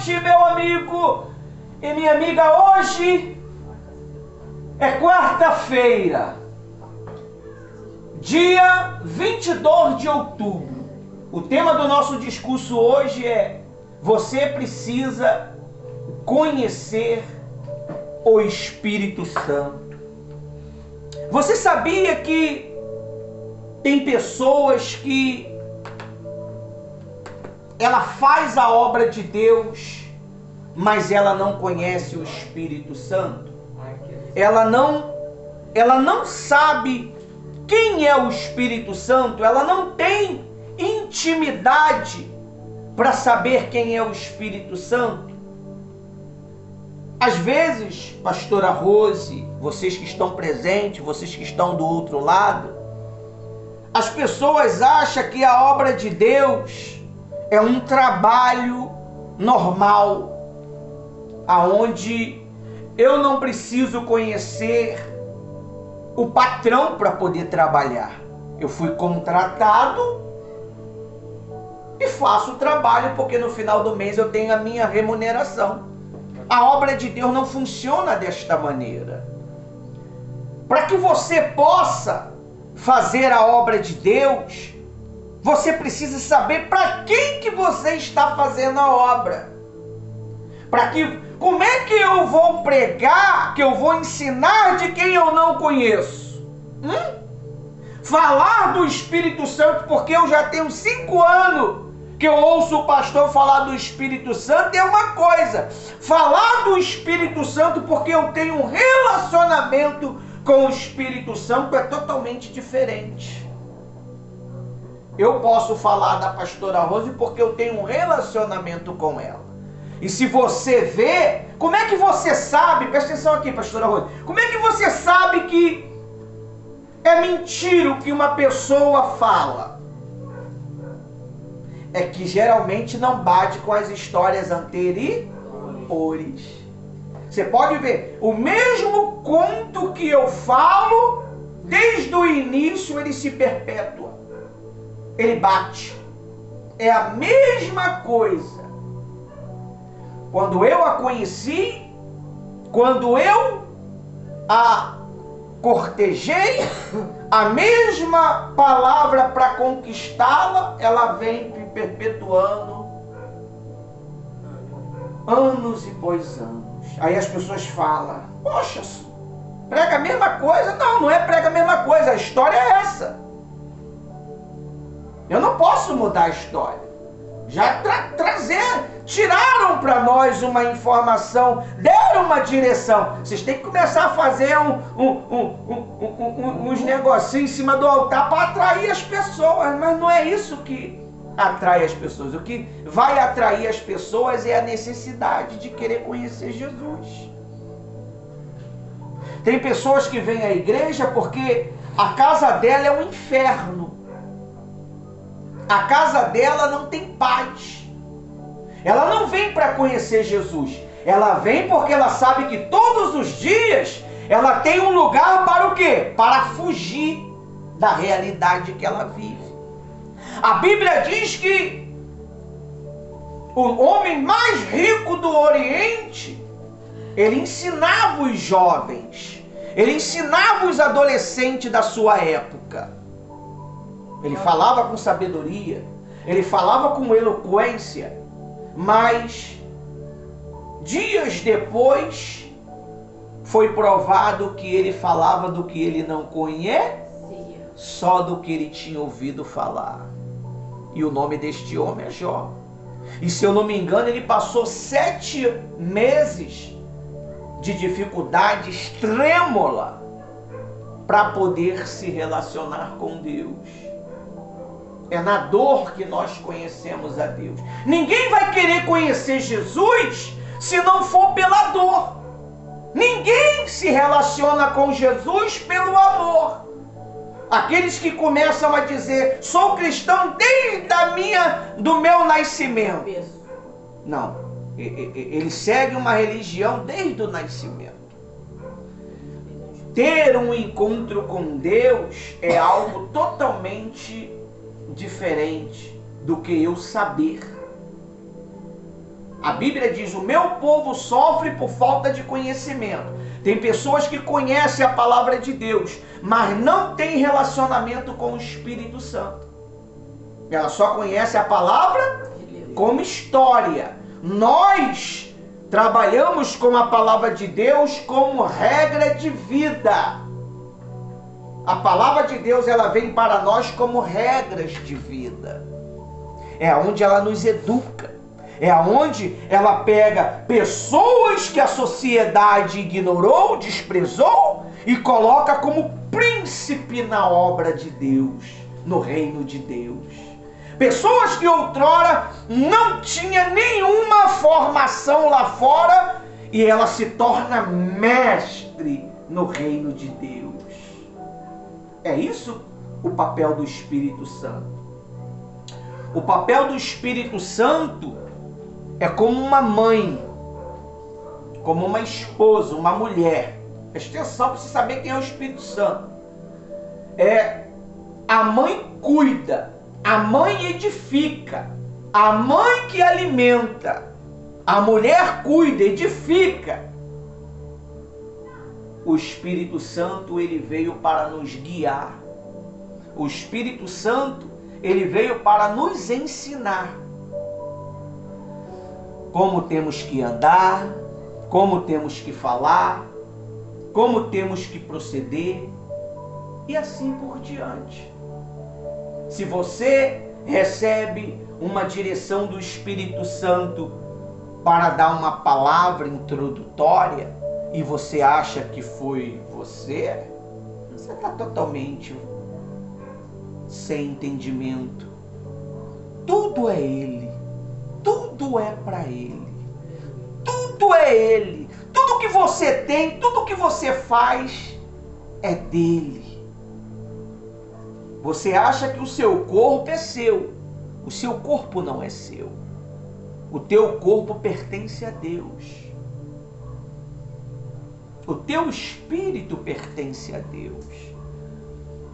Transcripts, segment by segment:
noite, meu amigo e minha amiga. Hoje é quarta-feira, dia 22 de outubro. O tema do nosso discurso hoje é: você precisa conhecer o Espírito Santo. Você sabia que tem pessoas que ela faz a obra de Deus, mas ela não conhece o Espírito Santo? Ela não sabe quem é o Espírito Santo, ela não tem intimidade para saber quem é o Espírito Santo. Às vezes, pastora Rose, vocês que estão presentes, vocês que estão do outro lado, as pessoas acham que a obra de Deus é um trabalho normal, aonde eu não preciso conhecer o patrão para poder trabalhar. Eu fui contratado e faço o trabalho porque no final do mês eu tenho a minha remuneração. A obra de Deus não funciona desta maneira. Para que você possa fazer a obra de Deus, você precisa saber para quem que você está fazendo a obra. Como é que eu vou pregar, que eu vou ensinar de quem eu não conheço? Falar do Espírito Santo, porque eu já tenho 5 anos que eu ouço o pastor falar do Espírito Santo, é uma coisa. Falar do Espírito Santo porque eu tenho um relacionamento com o Espírito Santo é totalmente diferente. Eu posso falar da pastora Rose porque eu tenho um relacionamento com ela. E se você vê, como é que você sabe, presta atenção aqui, pastora Rose, como é que você sabe que é mentira o que uma pessoa fala? É que geralmente não bate com as histórias anteriores. Você pode ver, o mesmo conto que eu falo, desde o início ele se perpetua. Ele bate. É a mesma coisa. Quando eu a conheci, quando eu a cortejei, a mesma palavra para conquistá-la, ela vem perpetuando anos e pois anos. Aí as pessoas falam: poxa, prega a mesma coisa? Não, não é prega a mesma coisa, a história é essa. Eu não posso mudar a história. Já tiraram para nós uma informação, deram uma direção. Vocês têm que começar a fazer uns negocinhos em cima do altar para atrair as pessoas. Mas não é isso que atrai as pessoas. O que vai atrair as pessoas é a necessidade de querer conhecer Jesus. Tem pessoas que vêm à igreja porque a casa dela é um inferno. A casa dela não tem paz. Ela não vem para conhecer Jesus. Ela vem porque ela sabe que todos os dias ela tem um lugar para o quê? Para fugir da realidade que ela vive. A Bíblia diz que o homem mais rico do Oriente, ele ensinava os jovens, ele ensinava os adolescentes da sua época. Ele falava com sabedoria, ele falava com eloquência, mas dias depois foi provado que ele falava do que ele não conhecia, só do que ele tinha ouvido falar. E o nome deste homem é Jó. E se eu não me engano, ele passou 7 meses de dificuldade extrêmola para poder se relacionar com Deus. É na dor que nós conhecemos a Deus. Ninguém vai querer conhecer Jesus se não for pela dor. Ninguém se relaciona com Jesus pelo amor. Aqueles que começam a dizer: sou cristão desde do meu nascimento. Não, ele segue uma religião desde o nascimento. Ter um encontro com Deus é algo totalmente diferente do que eu saber. A Bíblia diz: o meu povo sofre por falta de conhecimento. Tem pessoas que conhecem a palavra de Deus, mas não têm relacionamento com o Espírito Santo. Ela só conhece a palavra como história. Nós trabalhamos com a palavra de Deus como regra de vida. A palavra de Deus, ela vem para nós como regras de vida. É onde ela nos educa. É onde ela pega pessoas que a sociedade ignorou, desprezou e coloca como príncipe na obra de Deus, no reino de Deus. Pessoas que outrora não tinha nenhuma formação lá fora e ela se torna mestre no reino de Deus. É isso o papel do Espírito Santo. O papel do Espírito Santo é como uma mãe, como uma esposa, uma mulher. Presta atenção para você saber quem é o Espírito Santo. A mãe cuida, a mãe edifica, a mãe que alimenta, a mulher cuida, edifica. O Espírito Santo, ele veio para nos guiar. O Espírito Santo, ele veio para nos ensinar como temos que andar, como temos que falar, como temos que proceder e assim por diante. Se você recebe uma direção do Espírito Santo para dar uma palavra introdutória e você acha que foi você está totalmente sem entendimento. Tudo é Ele. Tudo é para Ele. Tudo é Ele. Tudo que você tem, tudo que você faz é dele. Você acha que o seu corpo é seu. O seu corpo não é seu. O teu corpo pertence a Deus. O teu espírito pertence a Deus.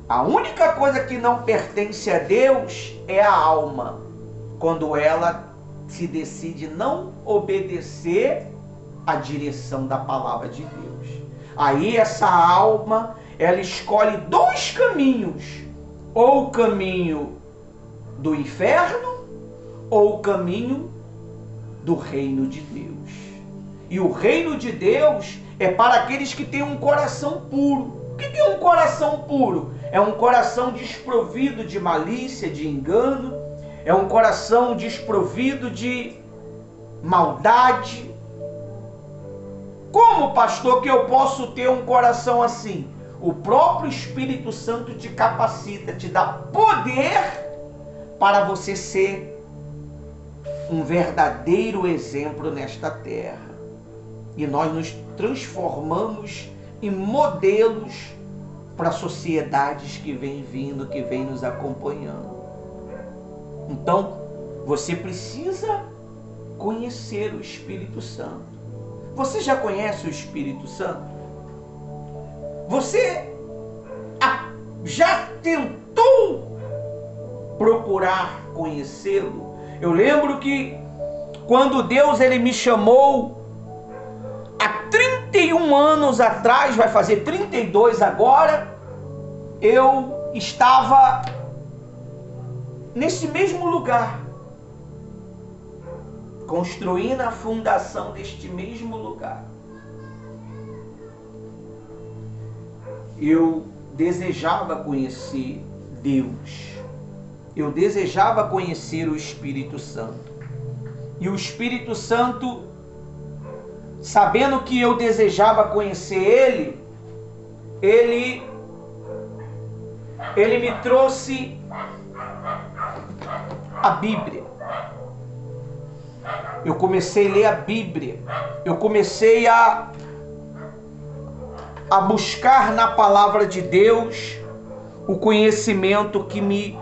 A única coisa que não pertence a Deus é a alma, quando ela se decide não obedecer à direção da palavra de Deus. Aí essa alma, ela escolhe dois caminhos: ou o caminho do inferno ou o caminho do reino de Deus. E o reino de Deus é para aqueles que têm um coração puro. O que é um coração puro? É um coração desprovido de malícia, de engano. É um coração desprovido de maldade. Como, pastor, que eu posso ter um coração assim? O próprio Espírito Santo te capacita, te dá poder para você ser um verdadeiro exemplo nesta terra. E nós nos transformamos em modelos para sociedades que vêm vindo, que vêm nos acompanhando. Então, você precisa conhecer o Espírito Santo. Você já conhece o Espírito Santo? Você já tentou procurar conhecê-lo? Eu lembro que quando Deus ele me chamou há 31 anos atrás, vai fazer 32 agora, eu estava nesse mesmo lugar, construindo a fundação deste mesmo lugar. Eu desejava conhecer Deus. Eu desejava conhecer o Espírito Santo. E o Espírito Santo, sabendo que eu desejava conhecer Ele me trouxe a Bíblia. Eu comecei a ler a Bíblia. Eu comecei a buscar na palavra de Deus o conhecimento que me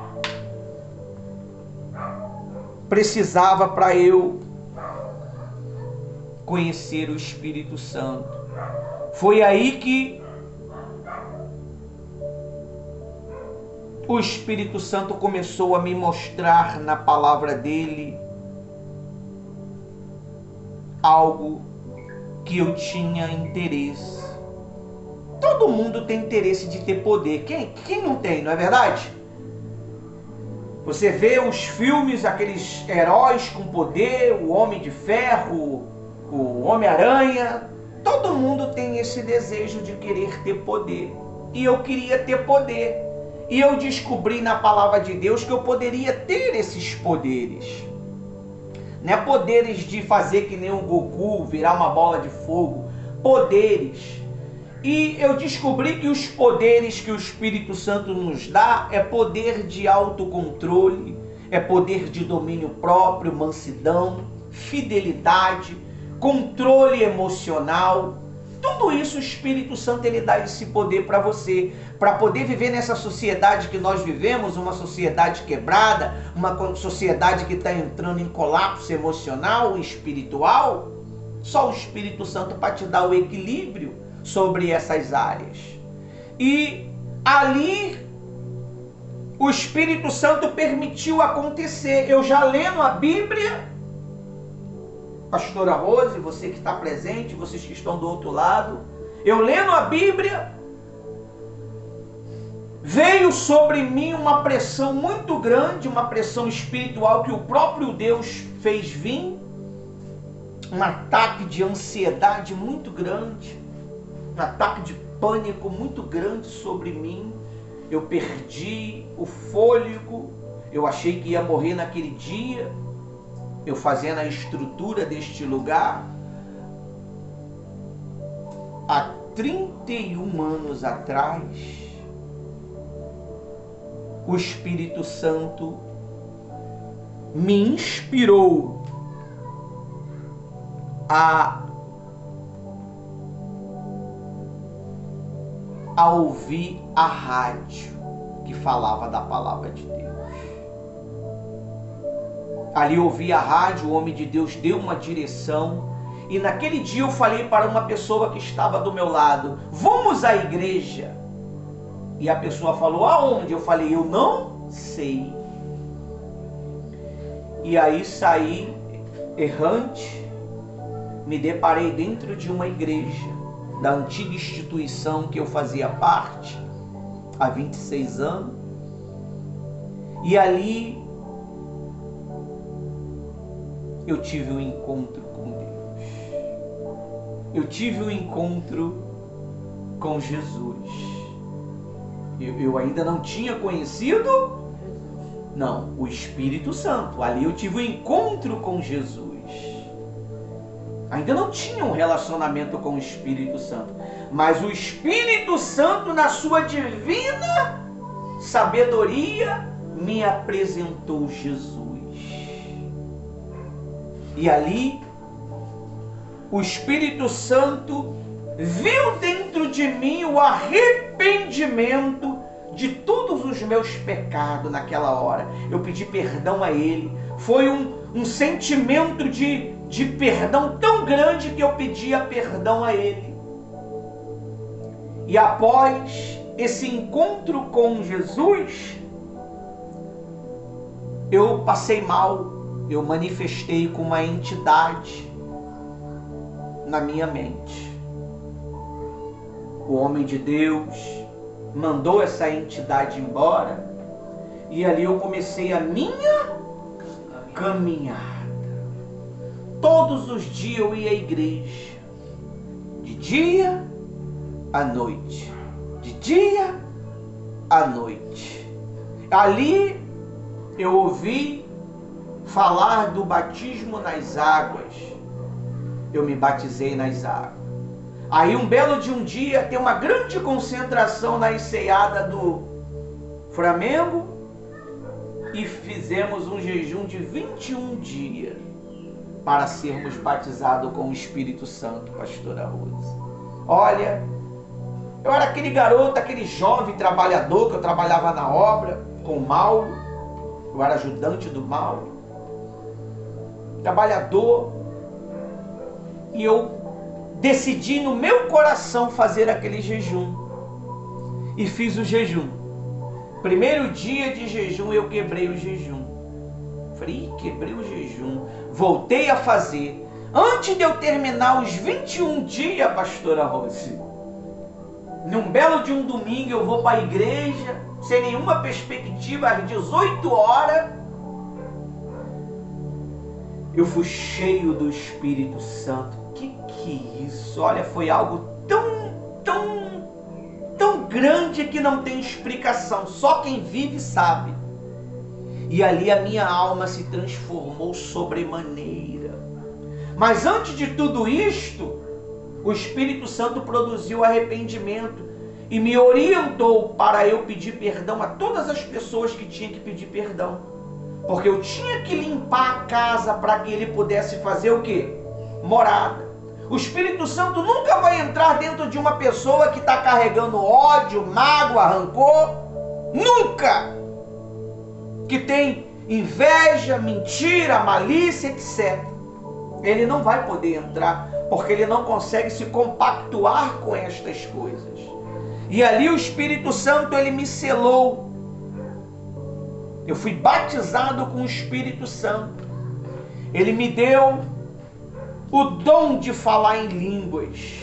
precisava para eu conhecer o Espírito Santo. Foi aí que o Espírito Santo começou a me mostrar na palavra dele algo que eu tinha interesse. Todo mundo tem interesse de ter poder. Quem não tem, não é verdade? Você vê os filmes, aqueles heróis com poder, o Homem de Ferro, o Homem-Aranha. Todo mundo tem esse desejo de querer ter poder. E eu queria ter poder. E eu descobri na palavra de Deus que eu poderia ter esses poderes. Não é poderes de fazer que nem o Goku, virar uma bola de fogo. Poderes. E eu descobri que os poderes que o Espírito Santo nos dá é poder de autocontrole, é poder de domínio próprio, mansidão, fidelidade, controle emocional. Tudo isso o Espírito Santo ele dá esse poder para você, para poder viver nessa sociedade que nós vivemos, uma sociedade quebrada, uma sociedade que está entrando em colapso emocional e espiritual. Só o Espírito Santo para te dar o equilíbrio sobre essas áreas. E ali o Espírito Santo permitiu acontecer. Eu já lendo a Bíblia, pastora Rose, você que está presente, vocês que estão do outro lado, eu lendo a Bíblia, veio sobre mim uma pressão muito grande, uma pressão espiritual que o próprio Deus fez vir, um ataque de ansiedade muito grande, um ataque de pânico muito grande sobre mim. Eu perdi o fôlego, eu achei que ia morrer naquele dia. Eu fazendo a estrutura deste lugar, há 31 anos atrás, o Espírito Santo me inspirou a ouvir a rádio que falava da palavra de Deus. Ali eu ouvi a rádio, o homem de Deus deu uma direção, e naquele dia eu falei para uma pessoa que estava do meu lado: vamos à igreja. E a pessoa falou: aonde? Eu falei: eu não sei. E aí saí errante, me deparei dentro de uma igreja da antiga instituição que eu fazia parte há 26 anos. E ali eu tive um encontro com Deus. Eu tive um encontro com Jesus. Eu ainda não tinha conhecido, não, o Espírito Santo. Ali eu tive um encontro com Jesus. Ainda não tinha um relacionamento com o Espírito Santo. Mas o Espírito Santo, na sua divina sabedoria, me apresentou Jesus. E ali, o Espírito Santo viu dentro de mim o arrependimento de todos os meus pecados naquela hora. Eu pedi perdão a Ele. Foi um sentimento de perdão tão grande que eu pedia perdão a Ele. E após esse encontro com Jesus, eu passei mal. Eu manifestei com uma entidade na minha mente. O homem de Deus mandou essa entidade embora, e ali eu comecei a minha caminhada. Todos os dias eu ia à igreja, de dia à noite, de dia à noite. Ali eu ouvi falar do batismo nas águas. Eu me batizei nas águas. Aí um belo de um dia tem uma grande concentração na enseada do Flamengo e fizemos um jejum de 21 dias para sermos batizados com o Espírito Santo, pastora Rose. Olha, eu era aquele garoto, aquele jovem trabalhador, que eu trabalhava na obra com o Mauro. Eu era ajudante do Mauro. Trabalhador. E eu decidi no meu coração fazer aquele jejum. E fiz o jejum. Primeiro dia de jejum eu quebrei o jejum. Falei, quebrei o jejum. Voltei a fazer. Antes de eu terminar os 21 dias, pastora Rose, num belo de um domingo eu vou para a igreja, sem nenhuma perspectiva, às 18 horas, eu fui cheio do Espírito Santo. Que é isso? Olha, foi algo tão grande que não tem explicação. Só quem vive sabe. E ali a minha alma se transformou sobremaneira. Mas antes de tudo isto, o Espírito Santo produziu arrependimento e me orientou para eu pedir perdão a todas as pessoas que tinham que pedir perdão. Porque eu tinha que limpar a casa para que ele pudesse fazer o quê? Morada. O Espírito Santo nunca vai entrar dentro de uma pessoa que está carregando ódio, mágoa, rancor. Nunca! Que tem inveja, mentira, malícia, etc. Ele não vai poder entrar, porque ele não consegue se compactuar com estas coisas. E ali o Espírito Santo, ele me selou. Eu fui batizado com o Espírito Santo. Ele me deu o dom de falar em línguas.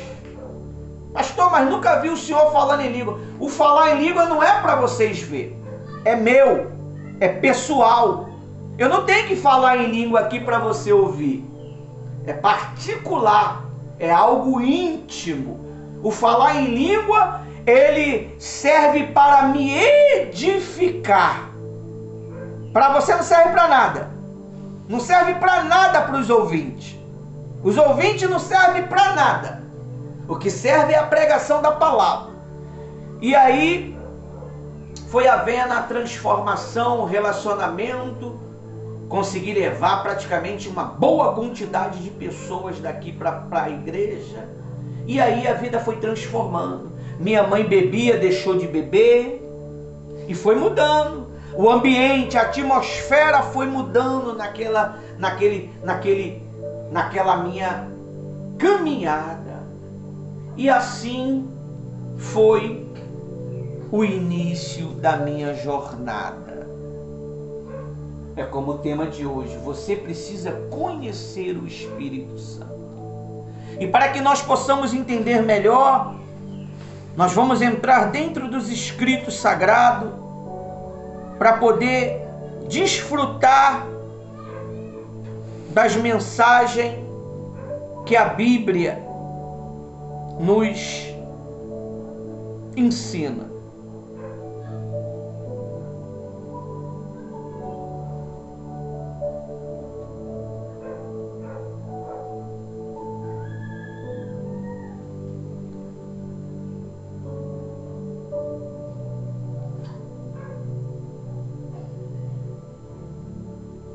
Pastor, mas nunca vi o senhor falando em língua. O falar em língua não é para vocês ver. É meu. É pessoal. Eu não tenho que falar em língua aqui para você ouvir. É particular. É algo íntimo. O falar em língua, ele serve para me edificar. Para você não serve para nada. Não serve para nada para os ouvintes. Os ouvintes não servem para nada. O que serve é a pregação da palavra. E aí foi havendo a transformação, o relacionamento. Consegui levar praticamente uma boa quantidade de pessoas daqui para a igreja. E aí a vida foi transformando. Minha mãe bebia, deixou de beber. E foi mudando. O ambiente, a atmosfera foi mudando naquela minha caminhada. E assim foi o início da minha jornada. É como o tema de hoje. Você precisa conhecer o Espírito Santo. E para que nós possamos entender melhor, nós vamos entrar dentro dos escritos sagrados para poder desfrutar das mensagens que a Bíblia nos ensina.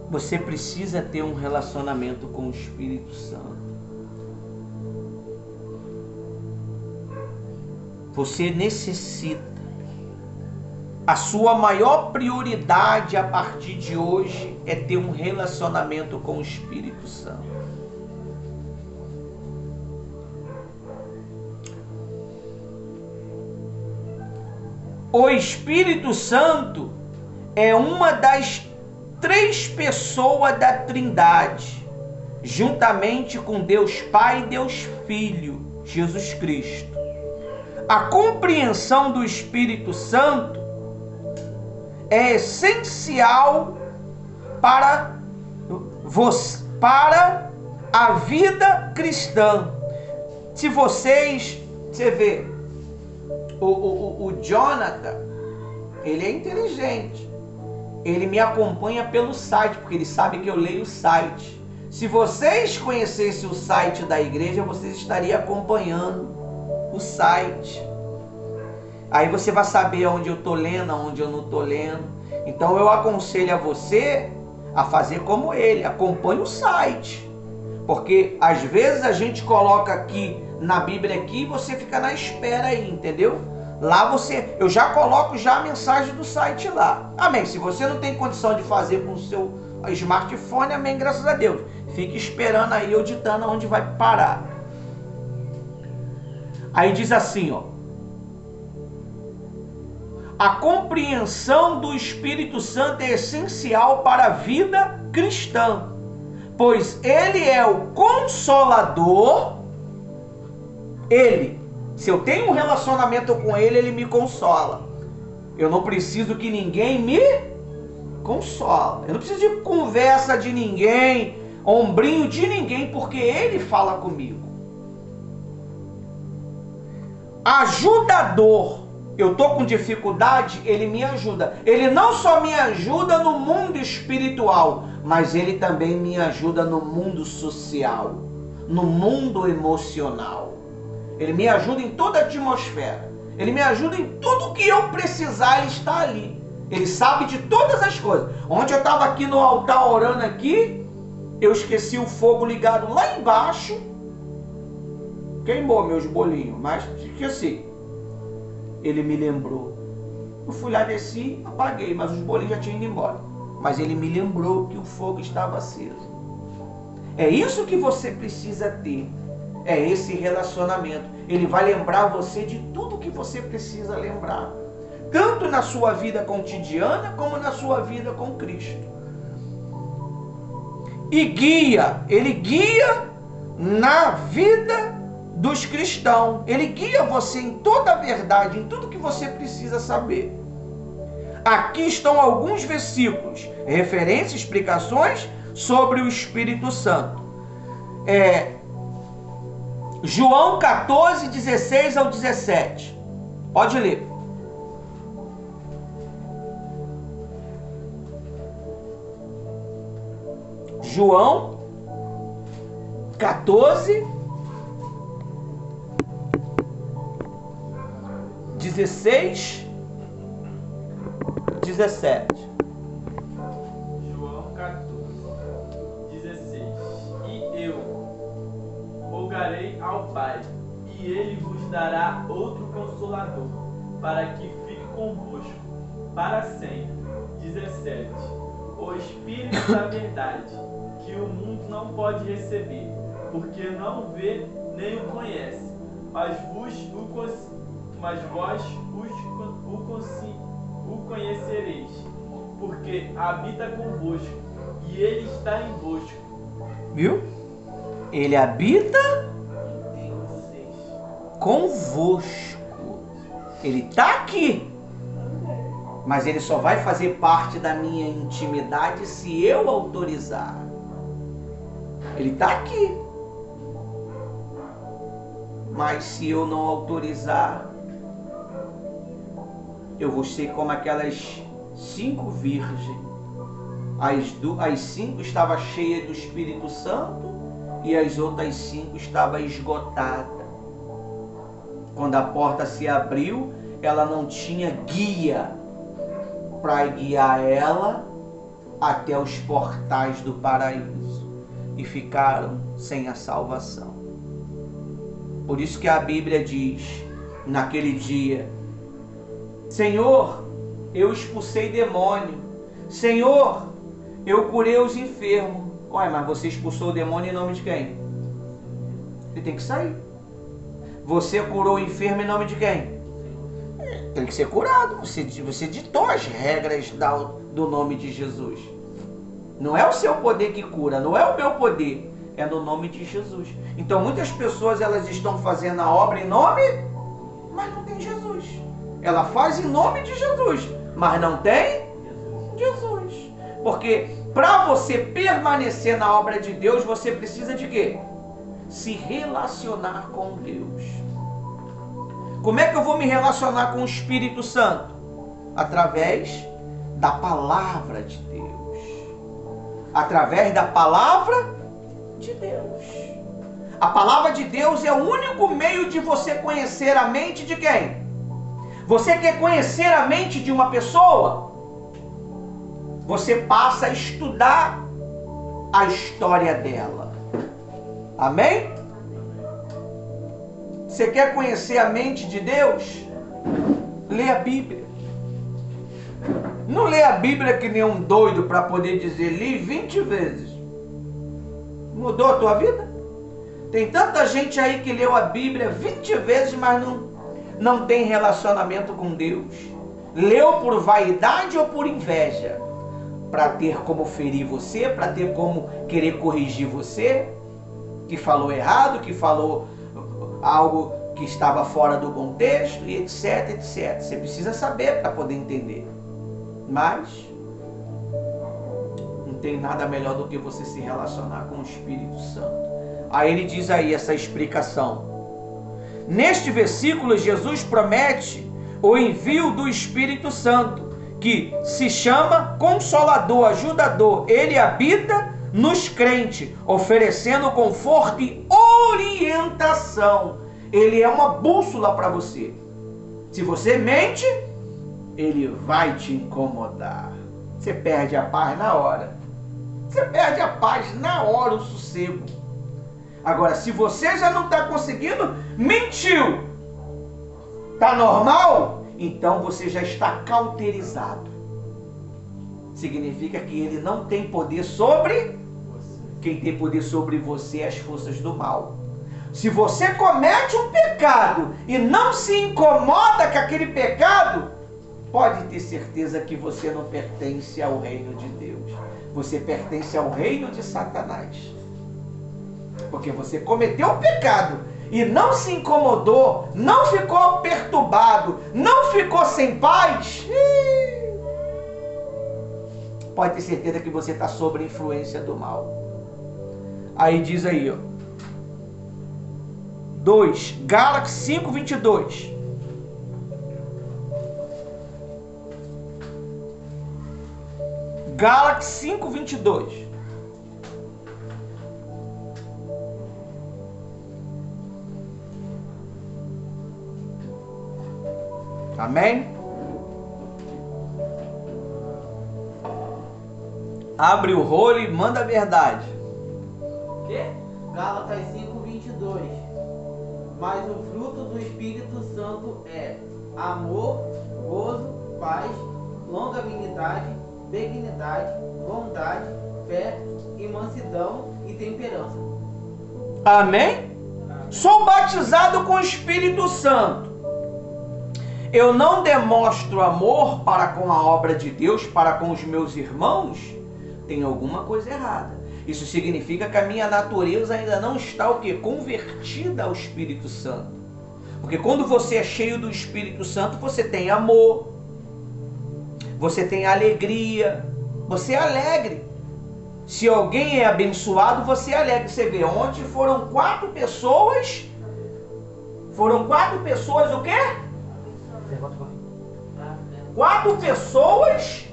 Você precisa ter um relacionamento com o Espírito Santo. Você necessita. A sua maior prioridade a partir de hoje é ter um relacionamento com o Espírito Santo. O Espírito Santo é uma das 3 pessoas da Trindade, juntamente com Deus Pai e Deus Filho, Jesus Cristo. A compreensão do Espírito Santo é essencial para a vida cristã. Se você vê, o Jonathan, ele é inteligente. Ele me acompanha pelo site, porque ele sabe que eu leio o site. Se vocês conhecessem o site da igreja, vocês estariam acompanhando o site. Aí você vai saber onde eu estou lendo, onde eu não estou lendo. Então eu aconselho a você a fazer como ele, acompanhe o site. Porque às vezes a gente coloca aqui na Bíblia aqui e você fica na espera aí, entendeu? Lá eu já coloco a mensagem do site lá. Amém. Se você não tem condição de fazer com o seu smartphone, amém, graças a Deus. Fique esperando aí, eu ditando onde vai parar. Aí diz assim, ó. A compreensão do Espírito Santo é essencial para a vida cristã, pois Ele é o Consolador. Ele, se eu tenho um relacionamento com Ele, Ele me consola. Eu não preciso que ninguém me consola. Eu não preciso de conversa de ninguém, ombrinho de ninguém, porque Ele fala comigo. Ajudador. Eu estou com dificuldade, Ele me ajuda. Ele não só me ajuda no mundo espiritual, mas Ele também me ajuda no mundo social, no mundo emocional. Ele me ajuda em toda a atmosfera. Ele me ajuda em tudo que eu precisar, Ele está ali. Ele sabe de todas as coisas. Ontem eu estava aqui no altar orando aqui, eu esqueci o fogo ligado lá embaixo. Queimou meus bolinhos, mas esqueci. Ele me lembrou. Eu fui lá, desci, apaguei, mas os bolinhos já tinham ido embora. Mas Ele me lembrou que o fogo estava aceso. É isso que você precisa ter. É esse relacionamento. Ele vai lembrar você de tudo que você precisa lembrar. Tanto na sua vida cotidiana, como na sua vida com Cristo. E guia. Ele guia na vida dos cristãos. Ele guia você em toda a verdade, em tudo que você precisa saber. Aqui estão alguns versículos, referências, explicações sobre o Espírito Santo. João 14, 16 ao 17. Pode ler. João 14, 16, 17. João 14, 16. E eu rogarei ao Pai, e Ele vos dará outro Consolador, para que fique convosco para sempre. 17. O Espírito da verdade, que o mundo não pode receber, porque não vê nem o conhece, mas vós o conhecereis, porque habita convosco e Ele está em vosco. Viu? Ele habita Em vocês. convosco. Ele está aqui. Mas Ele só vai fazer parte da minha intimidade se eu autorizar. Ele está aqui. Mas se eu não autorizar, eu vou ser como aquelas 5 virgens. As 5 estavam cheias do Espírito Santo e as outras 5 estavam esgotadas. Quando a porta se abriu, ela não tinha guia para guiar ela até os portais do paraíso e ficaram sem a salvação. Por isso que a Bíblia diz, naquele dia: Senhor, eu expulsei demônio. Senhor, eu curei os enfermos. Ué, mas você expulsou o demônio em nome de quem? Ele tem que sair. Você curou o enfermo em nome de quem? Tem que ser curado. Você ditou as regras do nome de Jesus. Não é o seu poder que cura, não é o meu poder. É no nome de Jesus. Então muitas pessoas elas estão fazendo a obra em nome, mas não tem Jesus. Ela faz em nome de Jesus, mas não tem Jesus. Porque para você permanecer na obra de Deus, você precisa de quê? Se relacionar com Deus. Como é que eu vou me relacionar com o Espírito Santo? Através da palavra de Deus. Através da palavra de Deus. A palavra de Deus é o único meio de você conhecer a mente de quem? Você quer conhecer a mente de uma pessoa? Você passa a estudar a história dela. Amém? Você quer conhecer a mente de Deus? Lê a Bíblia. Não lê a Bíblia que nem um doido para poder dizer, li 20 vezes. Mudou a tua vida? Tem tanta gente aí que leu a Bíblia 20 vezes, mas não tem relacionamento com Deus. Leu por vaidade ou por inveja? para ter como ferir você, para ter como querer corrigir você, que falou errado, que falou algo que estava fora do contexto, e etc, etc. Você precisa saber para poder entender. Mas não tem nada melhor do que você se relacionar com o Espírito Santo. Aí ele diz aí essa explicação. Neste versículo, Jesus promete o envio do Espírito Santo, que se chama Consolador, Ajudador. Ele habita nos crentes, oferecendo conforto e orientação. Ele é uma bússola para você. Se você mente, ele vai te incomodar. Você perde a paz na hora. Você perde a paz na hora, o sossego. Agora, se você já não está conseguindo, mentiu. Está normal? Então você já está cauterizado. Significa que ele não tem poder sobre você. Quem tem poder sobre você é as forças do mal. Se você comete um pecado e não se incomoda com aquele pecado, pode ter certeza que você não pertence ao reino de Deus. Você pertence ao reino de Satanás. Porque você cometeu um pecado e não se incomodou, não ficou perturbado, não ficou sem paz, pode ter certeza que você está sob a influência do mal. Aí diz aí, ó. 2, Gálatas 5:22. Gálatas 5:22. Amém? Abre o rolo e manda a verdade. O quê? Gálatas 5:22. Mas o fruto do Espírito Santo é amor, gozo, paz, longanimidade, benignidade, bondade, fé e mansidão e temperança. Amém? Sou batizado com o Espírito Santo. Eu não demonstro amor para com a obra de Deus, para com os meus irmãos, tem alguma coisa errada. Isso significa que a minha natureza ainda não está o quê? Convertida ao Espírito Santo. Porque quando você é cheio do Espírito Santo, você tem amor, você tem alegria, você é alegre. Se alguém é abençoado, você é alegre. Você vê, ontem foram 4 pessoas. Foram 4 pessoas o quê? 4 pessoas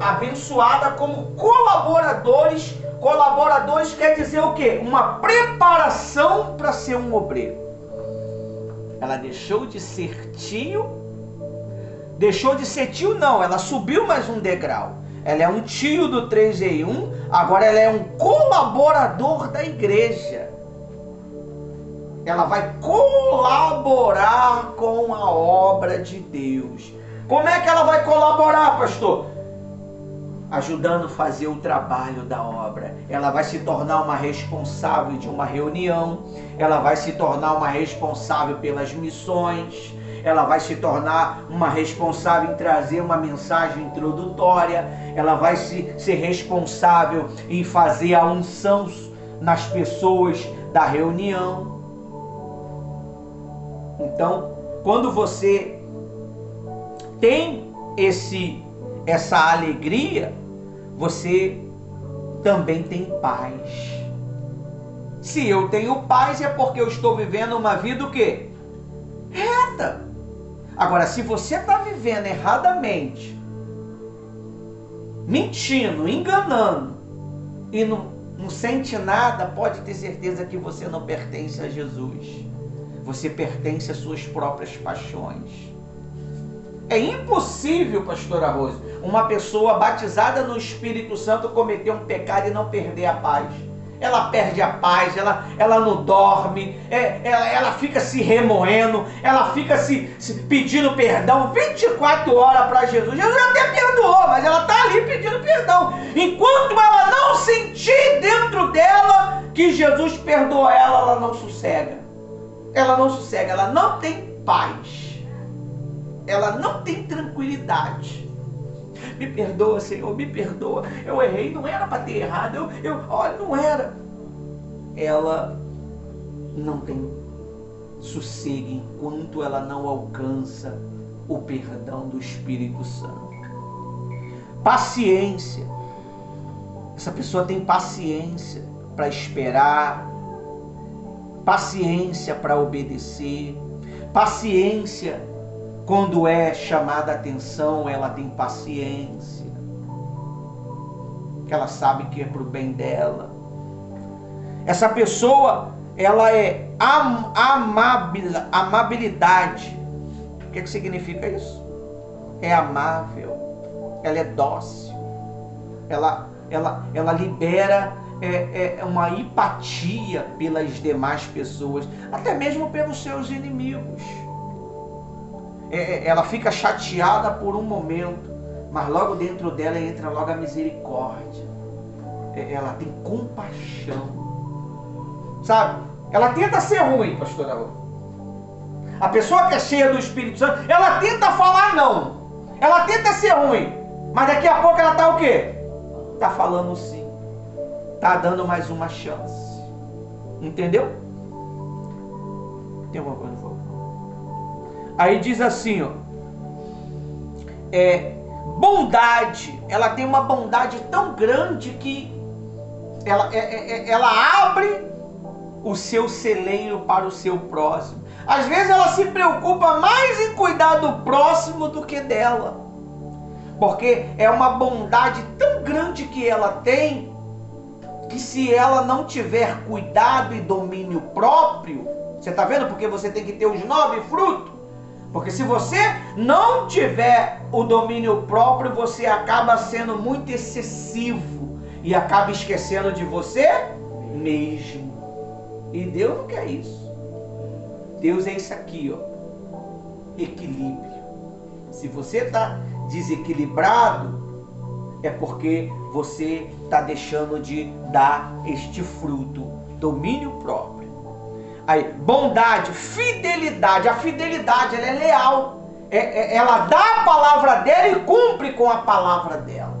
abençoadas como colaboradores. Colaboradores quer dizer o quê? Uma preparação para ser um obreiro. Ela deixou de ser tio. Deixou de ser tio não, ela subiu mais um degrau. Ela é um tio do 3 em 1, agora ela é um colaborador da igreja. Ela vai colaborar com a obra de Deus. Como é que ela vai colaborar, pastor? Ajudando a fazer o trabalho da obra. Ela vai se tornar uma responsável de uma reunião. Ela vai se tornar uma responsável pelas missões. Ela vai se tornar uma responsável em trazer uma mensagem introdutória. Ela vai ser responsável em fazer a unção nas pessoas da reunião. Então, quando você tem essa alegria, você também tem paz. Se eu tenho paz é porque eu estou vivendo uma vida o quê? Reta. Agora, se você está vivendo erradamente, mentindo, enganando, e não sente nada, pode ter certeza que você não pertence a Jesus. Você pertence às suas próprias paixões. É impossível, pastora Rose, uma pessoa batizada no Espírito Santo cometer um pecado e não perder a paz. Ela perde a paz, ela não dorme, ela fica se remoendo, ela fica se pedindo perdão 24 horas para Jesus. Jesus até perdoou, mas ela está ali pedindo perdão. Enquanto ela não sentir dentro dela que Jesus perdoou ela não sossega. Ela não sossega, ela não tem paz. Ela não tem tranquilidade. Me perdoa, Senhor, me perdoa. Eu errei, não era para ter errado. Olha, não era. Ela não tem sossego enquanto ela não alcança o perdão do Espírito Santo. Paciência. Essa pessoa tem paciência para esperar, paciência para obedecer, paciência quando é chamada a atenção, ela tem paciência, que ela sabe que é para o bem dela. Essa pessoa, ela é amabilidade. O que significa isso? É amável, ela é dócil, ela libera uma empatia pelas demais pessoas, até mesmo pelos seus inimigos. Ela fica chateada por um momento, mas logo dentro dela entra logo a misericórdia. Ela tem compaixão. Sabe? Ela tenta ser ruim, pastora Rô. A pessoa que é cheia do Espírito Santo, ela tenta falar não. Ela tenta ser ruim. Mas daqui a pouco ela está o quê? Está falando sim. Está dando mais uma chance. Entendeu? Tem alguma coisa, por favor? Aí diz assim, ó. Bondade. Ela tem uma bondade tão grande que ela abre o seu celeiro para o seu próximo. Às vezes ela se preocupa mais em cuidar do próximo do que dela. Porque é uma bondade tão grande que ela tem, que se ela não tiver cuidado e domínio próprio, você está vendo? Porque você tem que ter os 9 frutos. Porque se você não tiver o domínio próprio, você acaba sendo muito excessivo e acaba esquecendo de você mesmo. E Deus não quer isso. Deus é isso aqui, ó. Equilíbrio. Se você está desequilibrado, é porque você está deixando de dar este fruto, domínio próprio. Aí, bondade, fidelidade. A fidelidade, ela é leal. Ela dá a palavra dela e cumpre com a palavra dela.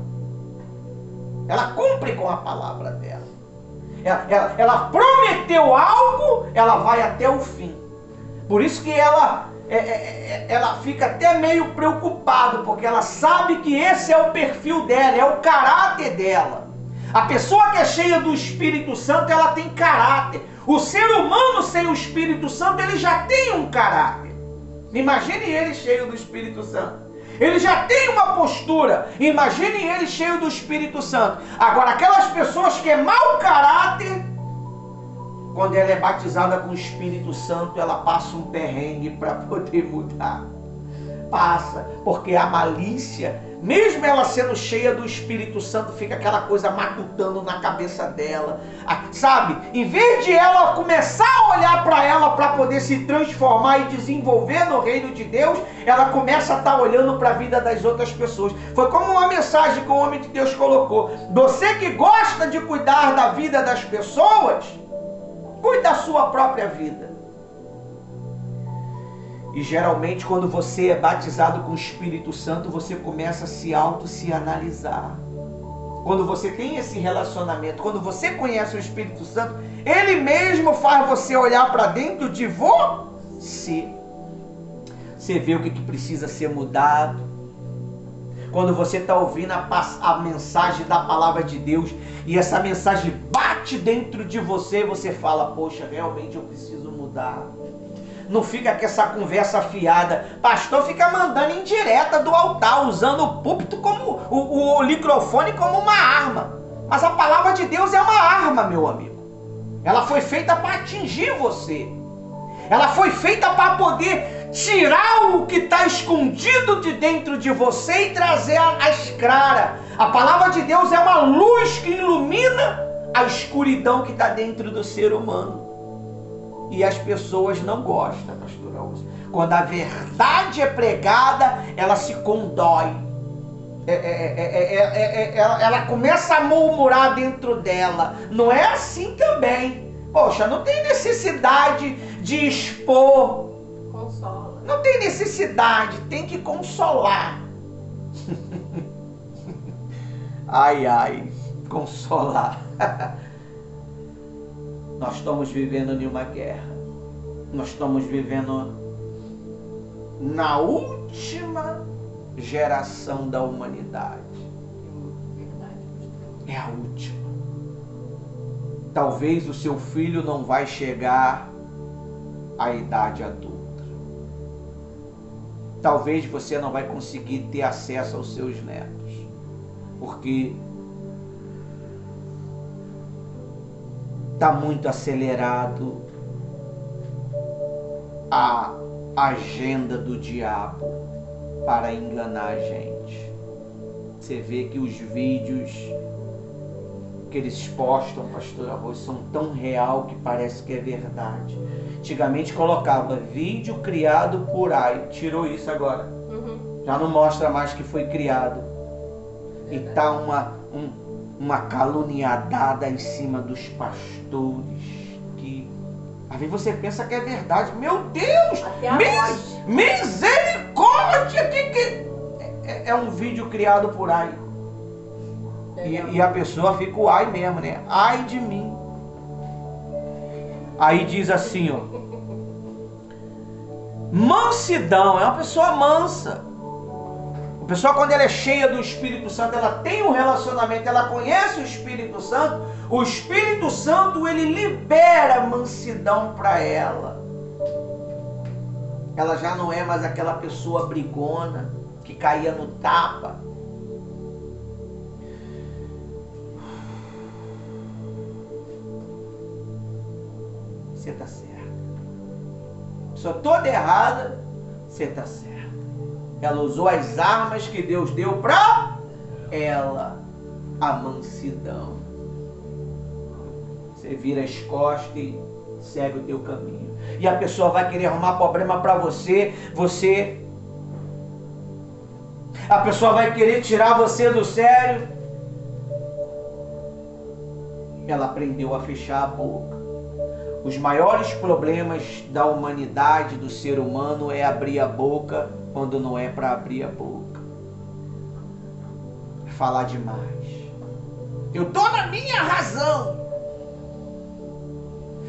Ela cumpre com a palavra dela. Ela prometeu algo, ela vai até o fim. Por isso que ela fica até meio preocupada, porque ela sabe que esse é o perfil dela, é o caráter dela. A pessoa que é cheia do Espírito Santo, ela tem caráter. O ser humano sem o Espírito Santo, ele já tem um caráter. Imagine ele cheio do Espírito Santo. Ele já tem uma postura. Imagine ele cheio do Espírito Santo. Agora, aquelas pessoas que é mau caráter, quando ela é batizada com o Espírito Santo, ela passa um perrengue para poder mudar. Passa, porque a malícia, mesmo ela sendo cheia do Espírito Santo, fica aquela coisa matutando na cabeça dela, sabe? Em vez de ela começar a olhar para ela para poder se transformar e desenvolver no reino de Deus, ela começa a estar olhando para a vida das outras pessoas. Foi como uma mensagem que o homem de Deus colocou: você que gosta de cuidar da vida das pessoas, cuide da sua própria vida. E geralmente quando você é batizado com o Espírito Santo, você começa a se analisar. Quando você tem esse relacionamento, quando você conhece o Espírito Santo, ele mesmo faz você olhar para dentro de você. Você vê o que precisa ser mudado. Quando você está ouvindo a mensagem da palavra de Deus e essa mensagem bate dentro de você, você fala: poxa, realmente eu preciso mudar. Não fica com essa conversa fiada. Pastor fica mandando indireta do altar, usando o púlpito como o microfone como uma arma. Mas a palavra de Deus é uma arma, meu amigo. Ela foi feita para atingir você. Ela foi feita para poder tirar o que está escondido de dentro de você e trazer às claras. A palavra de Deus é uma luz que ilumina a escuridão que está dentro do ser humano. E as pessoas não gostam, pastor Augusto. Quando a verdade é pregada, ela se condói. Ela começa a murmurar dentro dela. Não é assim também. Poxa, não tem necessidade de expor. Consola. Não tem necessidade, tem que consolar. Ai, ai, consolar. Nós estamos vivendo em uma guerra. Nós estamos vivendo na última geração da humanidade. É a última. Talvez o seu filho não vai chegar à idade adulta. Talvez você não vai conseguir ter acesso aos seus netos, porque está muito acelerado a agenda do diabo para enganar a gente. Você vê que os vídeos que eles postam, pastor Arroz, são tão real que parece que é verdade. Antigamente colocava vídeo criado por AI, tirou isso agora. Já não mostra mais que foi criado. E tá uma caluniadada em cima dos pastores que às vezes você pensa que é verdade. Meu Deus! Misericórdia! É um vídeo criado por AI. E a pessoa fica o ai mesmo, né? Ai de mim. Aí diz assim, ó. Mansidão, é uma pessoa mansa. A pessoa, quando ela é cheia do Espírito Santo, ela tem um relacionamento, ela conhece o Espírito Santo, ele libera mansidão para ela. Ela já não é mais aquela pessoa brigona que caía no tapa. Você está certo. Só toda errada, você está certo. Ela usou as armas que Deus deu para ela, a mansidão. Você vira as costas e segue o teu caminho. E a pessoa vai querer arrumar problema para você, a pessoa vai querer tirar você do sério. Ela aprendeu a fechar a boca. Os maiores problemas da humanidade, do ser humano, é abrir a boca quando não é para abrir a boca. Falar demais. Eu tô na minha razão.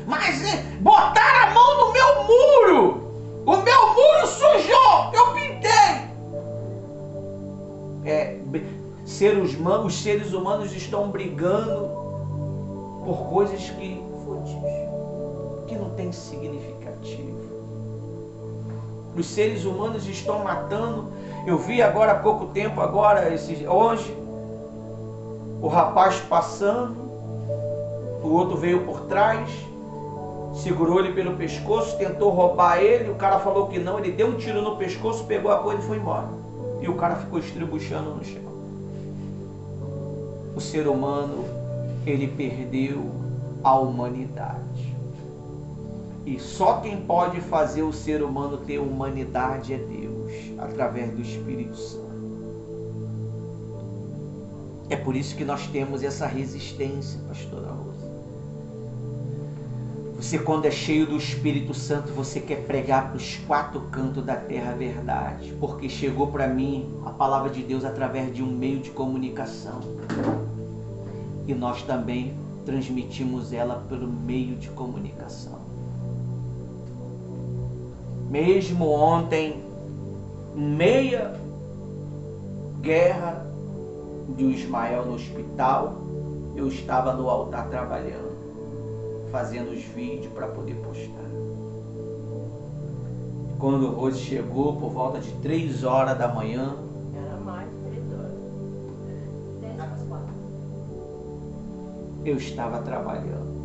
Mas botar a mão no meu muro. O meu muro sujou. Eu pintei. Os seres humanos estão brigando por coisas que não tem significativo. Os seres humanos estão matando. Eu vi agora há pouco tempo, hoje, o rapaz passando, o outro veio por trás, segurou ele pelo pescoço, tentou roubar ele, o cara falou que não, ele deu um tiro no pescoço, pegou a coisa e foi embora. E o cara ficou estribuchando no chão. O ser humano, ele perdeu a humanidade. E só quem pode fazer o ser humano ter humanidade é Deus, através do Espírito Santo. É por isso que nós temos essa resistência, pastora Rosa. Você, quando é cheio do Espírito Santo, você quer pregar para os 4 cantos da terra a verdade, porque chegou para mim a palavra de Deus através de um meio de comunicação. E nós também transmitimos ela pelo meio de comunicação. Mesmo ontem, meia guerra de Ismael no hospital, eu estava no altar trabalhando, fazendo os vídeos para poder postar. Quando o Rose chegou, por volta de 3 horas da manhã, era mais de 3 horas. 10:04. eu estava trabalhando.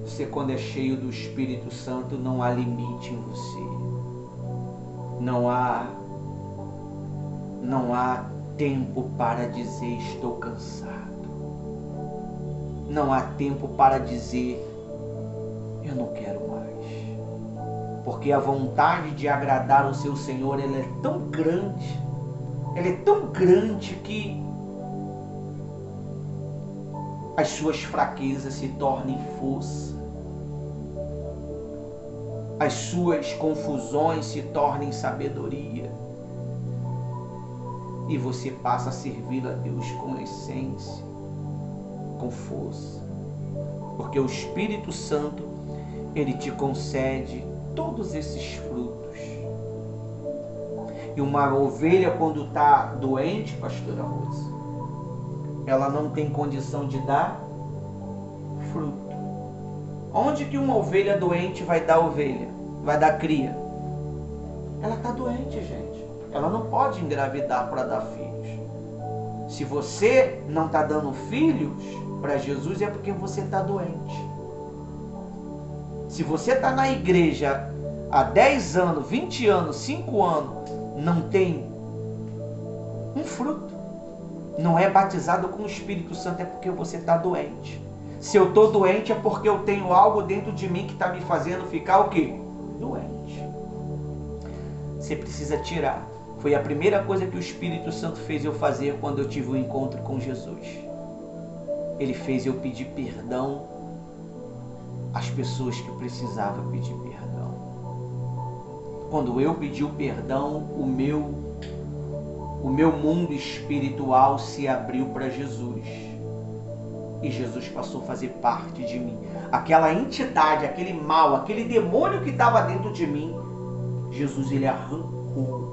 Você, quando é cheio do Espírito Santo, não há limite em você. Não há tempo para dizer estou cansado. Não há tempo para dizer eu não quero mais. Porque a vontade de agradar o seu Senhor, ela é tão grande. Ela é tão grande que as suas fraquezas se tornem força. As suas confusões se tornem sabedoria. e você passa a servir a Deus com essência, com força. Porque o Espírito Santo, ele te concede todos esses frutos. E uma ovelha, quando está doente, pastora Rosa, ela não tem condição de dar fruto. Onde que uma ovelha doente vai dar ovelha? Vai dar cria? Ela está doente, gente. Ela não pode engravidar para dar filhos. Se você não está dando filhos para Jesus, é porque você está doente. Se você está na igreja há 10 anos, 20 anos, 5 anos, não tem um fruto, não é batizado com o Espírito Santo, é porque você está doente. Se eu estou doente, é porque eu tenho algo dentro de mim que está me fazendo ficar o quê? Doente. Você precisa tirar. Foi a primeira coisa que o Espírito Santo fez eu fazer quando eu tive um encontro com Jesus. Ele fez eu pedir perdão às pessoas que precisavam pedir perdão. Quando eu pedi o perdão, o meu mundo espiritual se abriu para Jesus. E Jesus passou a fazer parte de mim. Aquela entidade, aquele mal, aquele demônio que estava dentro de mim, Jesus, ele arrancou.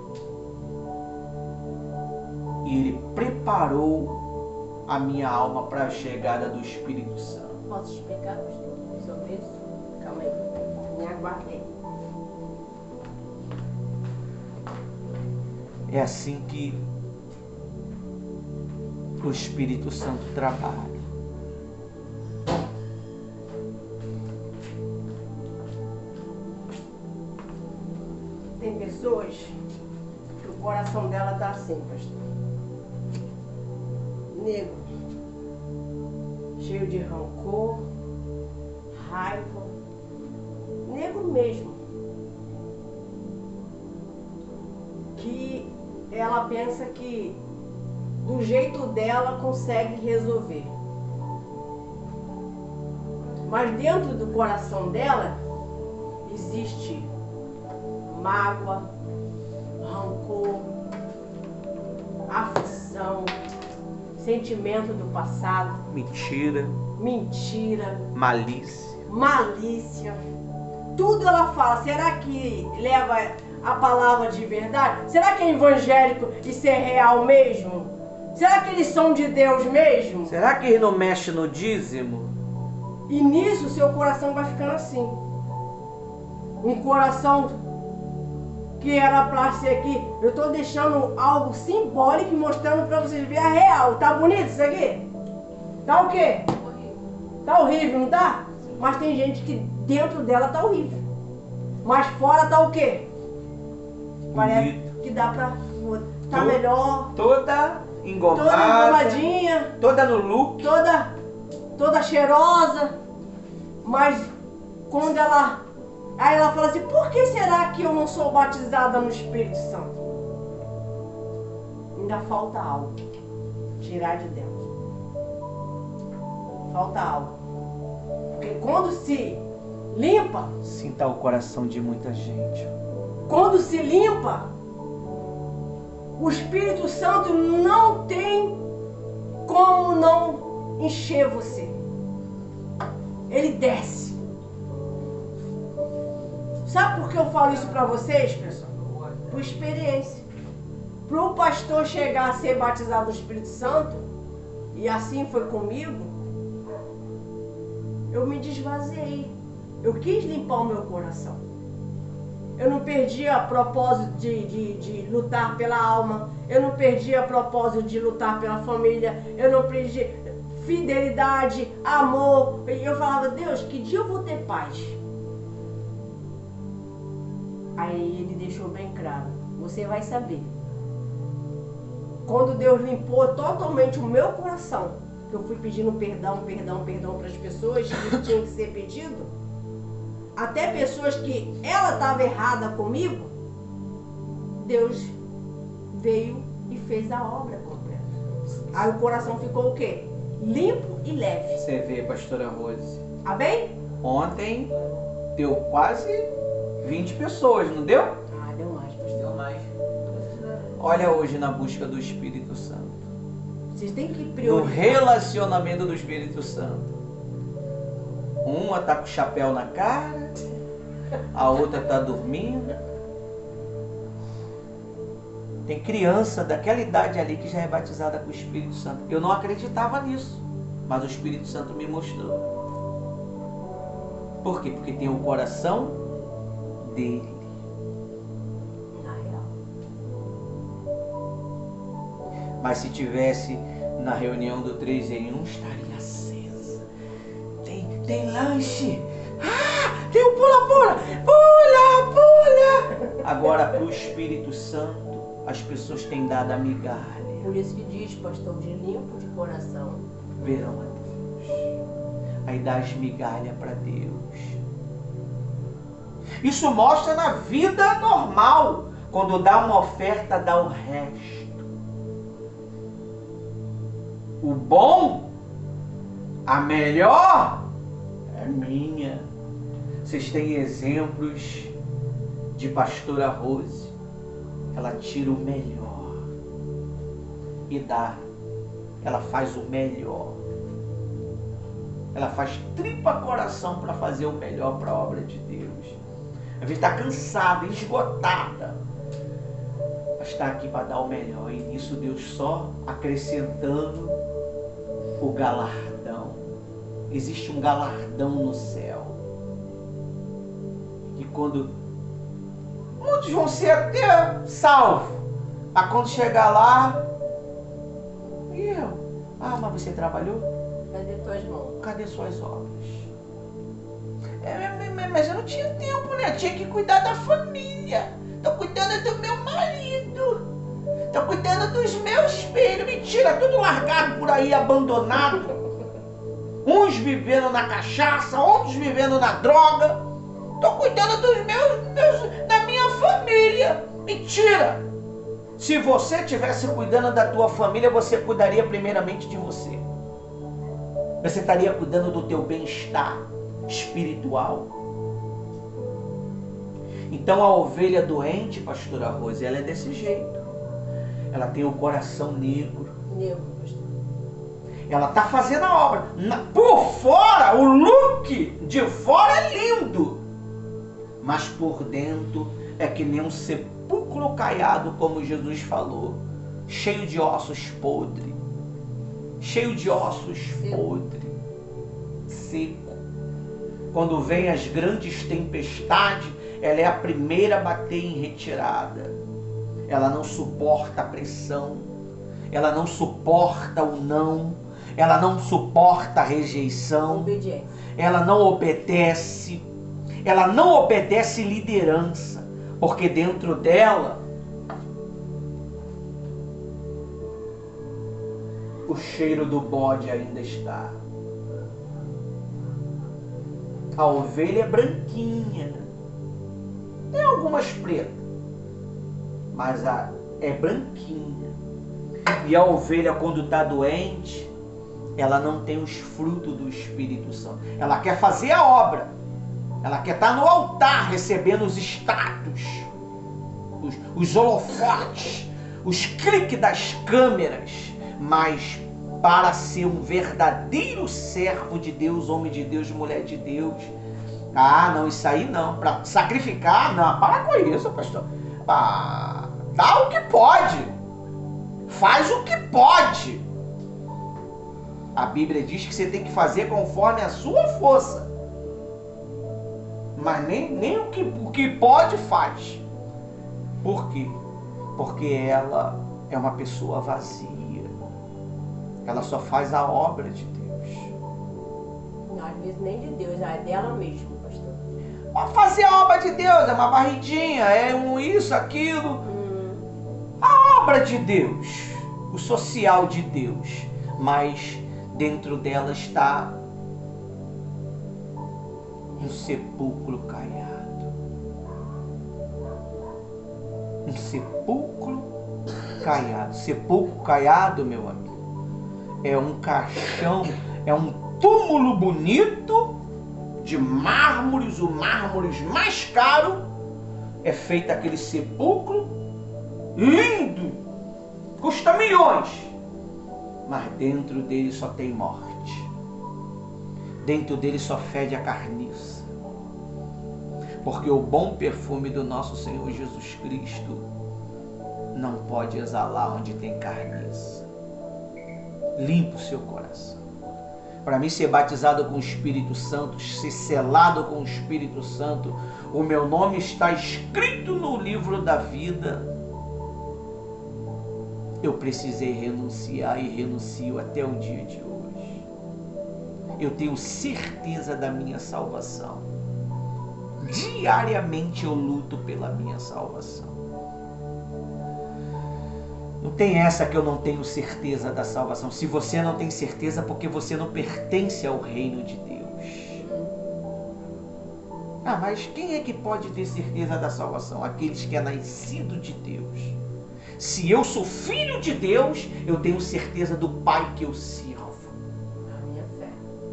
E ele preparou a minha alma para a chegada do Espírito Santo. Posso explicar, pastor, sobre isso? Calma aí, me aguardei. É assim que o Espírito Santo trabalha. Tem pessoas que o coração dela está assim, pastor. Negro, cheio de rancor, raiva, negro mesmo. Que ela pensa que do jeito dela consegue resolver. Mas dentro do coração dela existe mágoa, rancor, aflição, sentimento do passado, Mentira, malícia. Tudo ela fala. Será que leva a palavra de verdade? Será que é evangélico e ser real mesmo? Será que eles são de Deus mesmo? será que ele não mexe no dízimo? E nisso seu coração vai ficando assim. Um coração que era pra ser aqui. Eu tô deixando algo simbólico e mostrando pra vocês verem a real. Tá bonito isso aqui? Tá o quê? Tá horrível, não tá? Mas tem gente que dentro dela tá horrível. Mas fora tá o quê? Parece que dá pra... Tá melhor. Toda engomada, Toda engomadinha. toda no look. Toda cheirosa. Mas quando ela... Aí ela fala assim, por que será que eu não sou batizada no Espírito Santo? Ainda falta algo. Tirar de dentro. Falta algo. Porque quando se limpa... Sinta o coração de muita gente. Quando se limpa, o Espírito Santo não tem como não encher você. Ele desce. Sabe por que eu falo isso para vocês, pessoal? Por experiência. Para o pastor chegar a ser batizado no Espírito Santo, e assim foi comigo, eu me desvaziei. Eu quis limpar o meu coração. Eu não perdi a propósito de lutar pela alma. Eu não perdi a propósito de lutar pela família. Eu não perdi fidelidade, amor. E eu falava, Deus, que dia eu vou ter paz? Aí ele deixou bem claro, você vai saber. Quando Deus limpou totalmente o meu coração, que eu fui pedindo perdão para as pessoas que tinha que ser pedido, até pessoas que ela estava errada comigo, Deus veio e fez a obra completa. Aí o coração ficou o quê? Limpo e leve. Você vê, pastora Rose. Amém? Ontem deu quase 20 pessoas, não deu? Ah, deu mais, pastor. Deu mais. Olha hoje na busca do Espírito Santo. Vocês têm que No priorizar. relacionamento do Espírito Santo. Uma tá com o chapéu na cara, a outra tá dormindo. Tem criança daquela idade ali que já é batizada com o Espírito Santo. Eu não acreditava nisso, mas o Espírito Santo me mostrou. Por quê? Porque tem o coração dele. Na real. Mas se tivesse na reunião do 3 em 1, estaria acesa. Tem lanche. Ah, tem o pula-pula. Pula. Agora para o Espírito Santo, as pessoas têm dado a migalha. Por isso que diz, pastor, de limpo de coração. Verão a Deus. Aí dá as migalhas para Deus. Isso mostra na vida normal. Quando dá uma oferta, dá o resto. O bom, a melhor, é minha. Vocês têm exemplos de pastora Rose. Ela tira o melhor e dá. Ela faz o melhor. Ela faz tripa coração para fazer o melhor para a obra de Deus. Às vezes está cansada, esgotada, mas está aqui para dar o melhor. E nisso Deus só acrescentando o galardão. Existe um galardão no céu. E quando muitos vão ser até salvos, mas quando chegar lá, e eu? Ah, mas você trabalhou? Cadê tuas mãos? Cadê suas obras? Mas eu não tinha tempo, né? Eu tinha que cuidar da família. Tô cuidando do meu marido. Tô cuidando dos meus filhos. Mentira, tudo largado por aí, abandonado. Uns vivendo na cachaça, outros vivendo na droga. Tô cuidando da minha família. Mentira! Se você estivesse cuidando da tua família, você cuidaria primeiramente de você. Você estaria cuidando do teu bem-estar espiritual. Então a ovelha doente, pastora Rose, ela é desse jeito. Ela tem o coração negro. Negro, pastor. Ela está fazendo a obra. Por fora, o look de fora é lindo. Mas por dentro é que nem um sepulcro caiado, como Jesus falou. Cheio de ossos podres. Cheio de ossos podres. Seco. Quando vem as grandes tempestades, ela é a primeira a bater em retirada. Ela não suporta a pressão. Ela não suporta o não. Ela não suporta a rejeição. Obediência. Ela não obedece. Ela não obedece liderança. Porque dentro dela o cheiro do bode ainda está. A ovelha é branquinha. Tem algumas pretas, mas é branquinha. E a ovelha, quando está doente, ela não tem os frutos do Espírito Santo. Ela quer fazer a obra. Ela quer estar no altar recebendo os status, os holofotes, os cliques das câmeras. Mas para ser um verdadeiro servo de Deus, homem de Deus, mulher de Deus, ah, não, isso aí não. Para sacrificar, não. Para com isso, pastor. Ah, dá o que pode. Faz o que pode. A Bíblia diz que você tem que fazer conforme a sua força. Mas nem o que pode faz. Por quê? Porque ela é uma pessoa vazia. Ela só faz a obra de Deus. Não, às vezes nem de Deus, é dela mesmo, pastor. Pode fazer a obra de Deus, é uma barridinha, é um isso, aquilo. A obra de Deus, o social de Deus. Mas dentro dela está um sepulcro caiado. Um sepulcro caiado. Sepulcro caiado, meu amigo, é um caixão, é um túmulo bonito de mármores, o mármores mais caro. É feito aquele sepulcro lindo, custa milhões, mas dentro dele só tem morte. Dentro dele só fede a carniça. Porque o bom perfume do nosso Senhor Jesus Cristo não pode exalar onde tem carniça. Limpa o seu coração. Para mim ser batizado com o Espírito Santo, ser selado com o Espírito Santo, o meu nome está escrito no livro da vida. Eu precisei renunciar e renuncio até o dia de hoje. Eu tenho certeza da minha salvação. Diariamente eu luto pela minha salvação. Não tem essa que eu não tenho certeza da salvação. Se você não tem certeza, porque você não pertence ao reino de Deus. Ah, mas quem é que pode ter certeza da salvação? Aqueles que é nascido de Deus. Se eu sou filho de Deus, eu tenho certeza do Pai que eu sirvo.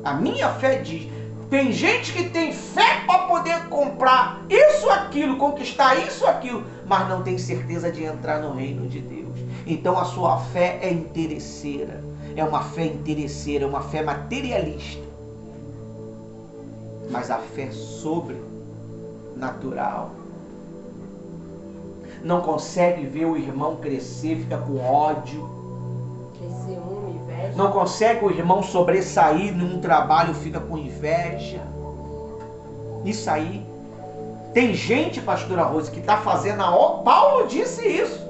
A minha fé diz, tem gente que tem fé para poder comprar isso, aquilo, conquistar isso, aquilo, mas não tem certeza de entrar no reino de Deus. Então a sua fé é interesseira, é uma fé materialista. Mas a fé sobrenatural. Não consegue ver o irmão crescer, fica com ódio. Não consegue o irmão sobressair num trabalho, fica com inveja. Isso aí. Tem gente, pastora Rose, que está fazendo a obra. Paulo disse isso.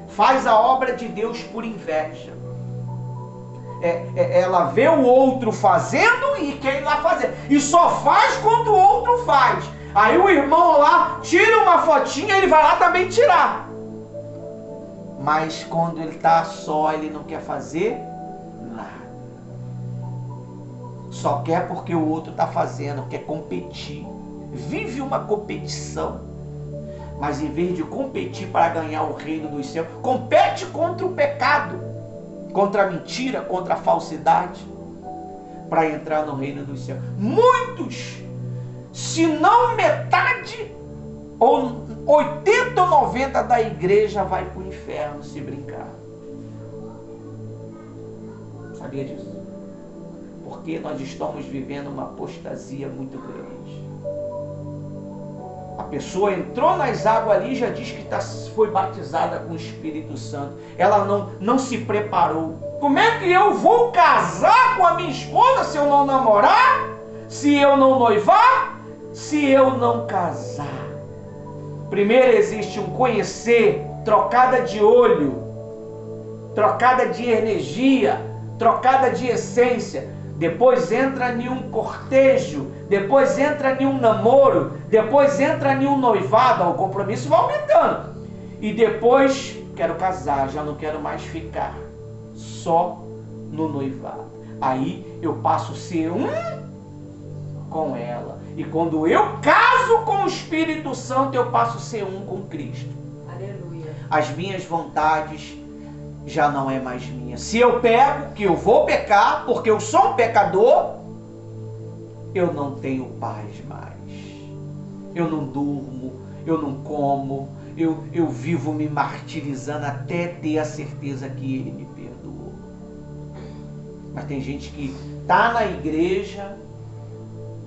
Faz a obra de Deus por inveja. Ela vê o outro fazendo e quer ir lá fazer. E só faz quando o outro faz. Aí o irmão lá tira uma fotinha e ele vai lá também tirar. Mas quando ele está só, ele não quer fazer nada. Só quer porque o outro está fazendo, quer competir. Vive uma competição. Mas em vez de competir para ganhar o reino dos céus, compete contra o pecado, contra a mentira, contra a falsidade, para entrar no reino dos céus. Muitos, se não metade, ou 80 ou 90 da igreja vai para o inferno se brincar. Sabia disso? Porque nós estamos vivendo uma apostasia muito grande. A pessoa entrou nas águas ali e já diz que foi batizada com o Espírito Santo. Ela não se preparou. Como é que eu vou casar com a minha esposa se eu não namorar? Se eu não noivar? Se eu não casar? Primeiro existe um conhecer, trocada de olho, trocada de energia, trocada de essência. Depois entra em um cortejo, depois entra em um namoro, depois entra em um noivado, o compromisso vai aumentando. E depois, quero casar, já não quero mais ficar só no noivado. Aí eu passo a ser um com ela. E quando eu caso com o Espírito Santo, eu passo a ser um com Cristo. Aleluia. As minhas vontades já não é mais minha. Se eu pego, que eu vou pecar, porque eu sou um pecador, eu não tenho paz mais. Eu não durmo, eu não como, eu vivo me martirizando até ter a certeza que Ele me perdoou. Mas tem gente que está na igreja,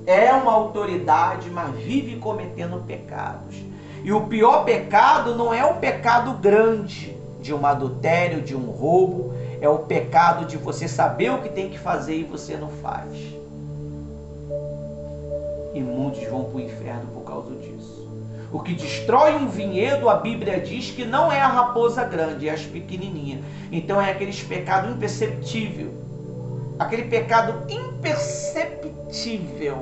é uma autoridade, mas vive cometendo pecados. E o pior pecado não é o pecado grande, de um adultério, de um roubo, é o pecado de você saber o que tem que fazer e você não faz. E muitos vão para o inferno por causa disso. O que destrói um vinhedo, a Bíblia diz que não é a raposa grande, é as pequenininhas. Então é aqueles pecados imperceptíveis. Aquele pecado imperceptível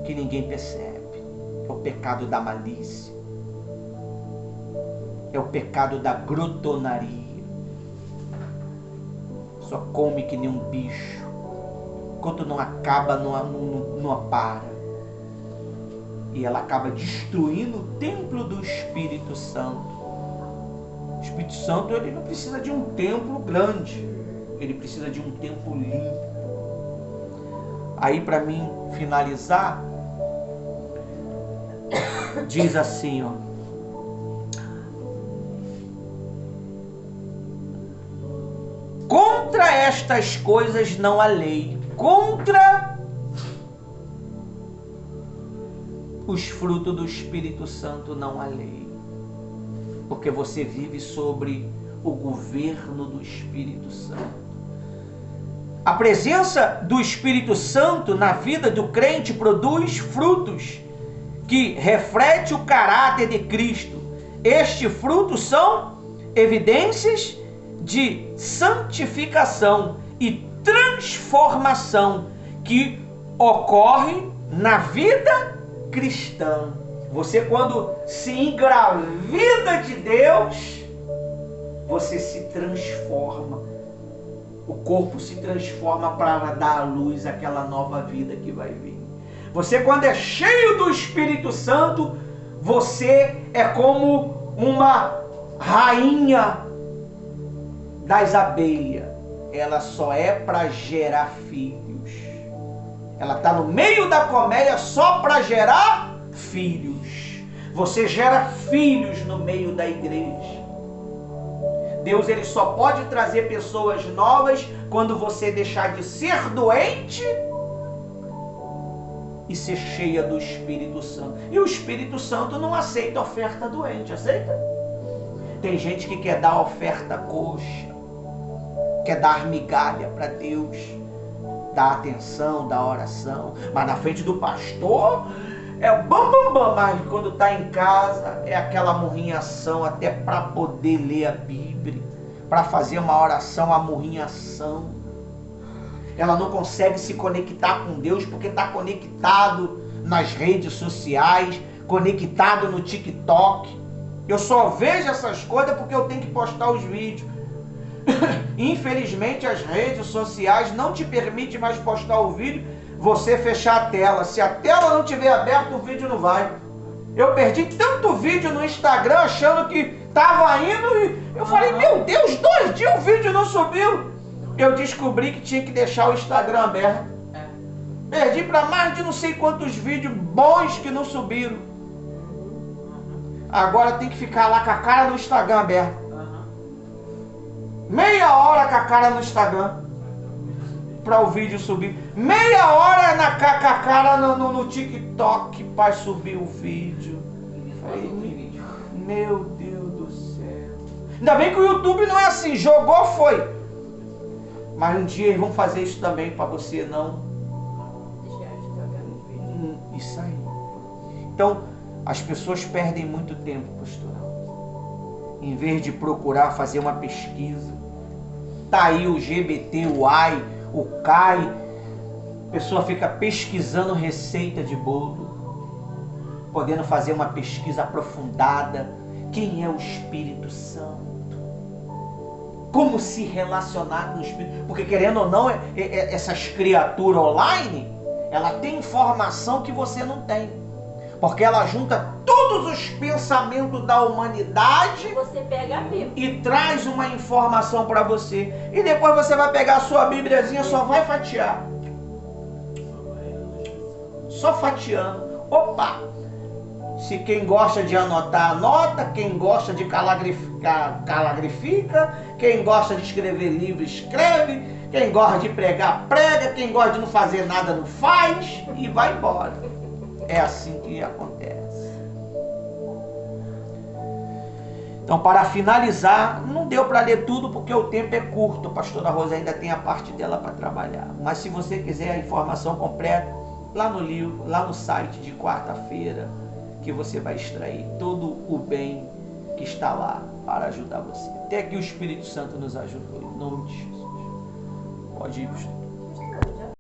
que ninguém percebe. É o pecado da malícia. É o pecado da glotonaria. Só come que nem um bicho. Enquanto não acaba, não para. E ela acaba destruindo o templo do Espírito Santo. O Espírito Santo, ele não precisa de um templo grande. Ele precisa de um templo limpo. Aí, para mim finalizar, diz assim, ó. estas coisas não há lei. Contra os frutos do Espírito Santo não há lei. Porque você vive sobre o governo do Espírito Santo. A presença do Espírito Santo na vida do crente produz frutos que refletem o caráter de Cristo. Estes frutos são evidências de santificação e transformação que ocorre na vida cristã. Você, quando se engravida de Deus, você se transforma. O corpo se transforma para dar à luz aquela nova vida que vai vir. Você, quando é cheio do Espírito Santo, você é como uma rainha das abelhas. Ela só é para gerar filhos. Ela está no meio da colmeia só para gerar filhos. Você gera filhos no meio da igreja. Deus, ele só pode trazer pessoas novas quando você deixar de ser doente e ser cheia do Espírito Santo. E o Espírito Santo não aceita oferta doente, aceita? Tem gente que quer dar oferta coxa, quer dar migalha para Deus, dar atenção, dar oração, mas na frente do pastor é bam, bam, bam, mas quando está em casa é aquela murrinhação até para poder ler a Bíblia, para fazer uma oração, a murrinhação. Ela não consegue se conectar com Deus porque está conectado nas redes sociais, conectado no TikTok. Eu só vejo essas coisas porque eu tenho que postar os vídeos. Infelizmente as redes sociais não te permitem mais postar o vídeo, você fechar a tela. Se a tela não tiver aberta, o vídeo não vai. Eu perdi tanto vídeo no Instagram achando que estava indo e eu falei, meu Deus, 2 dias o vídeo não subiu. Eu descobri que tinha que deixar o Instagram aberto. Perdi para mais de não sei quantos vídeos bons que não subiram. Agora tem que ficar lá com a cara no Instagram aberta. Meia hora com a cara no Instagram para o vídeo subir. Meia hora com a cara no TikTok para subir o vídeo. Aí, meu Deus do céu. Ainda bem que o YouTube não é assim, jogou, foi. Mas um dia eles vão fazer isso também para você não Deixar de jogar no vídeo. Isso aí. Então, as pessoas perdem muito tempo, pastoral. Em vez de procurar fazer uma pesquisa. Tá aí o GBT, o AI, o CAI. A pessoa fica pesquisando receita de bolo, podendo fazer uma pesquisa aprofundada. Quem é o Espírito Santo? Como se relacionar com o Espírito? Porque querendo ou não, essas criaturas online, ela tem informação que você não tem. Porque ela junta todos os pensamentos da humanidade Você pega a Bíblia. e traz uma informação para você. E depois você vai pegar a sua Bíbliazinha, só vai fatiar. Só fatiando. Opa! Se quem gosta de anotar, anota. Quem gosta de calagrifica. Quem gosta de escrever livro, escreve. Quem gosta de pregar, prega. Quem gosta de não fazer nada, não faz. E vai embora. É assim que acontece. Então, para finalizar, não deu para ler tudo porque o tempo é curto. A pastora Rosa ainda tem a parte dela para trabalhar. Mas se você quiser a informação completa, lá no livro, lá no site de quarta-feira, que você vai extrair todo o bem que está lá para ajudar você. Até que o Espírito Santo nos ajudou. Em nome de Jesus. Pode ir, pastor.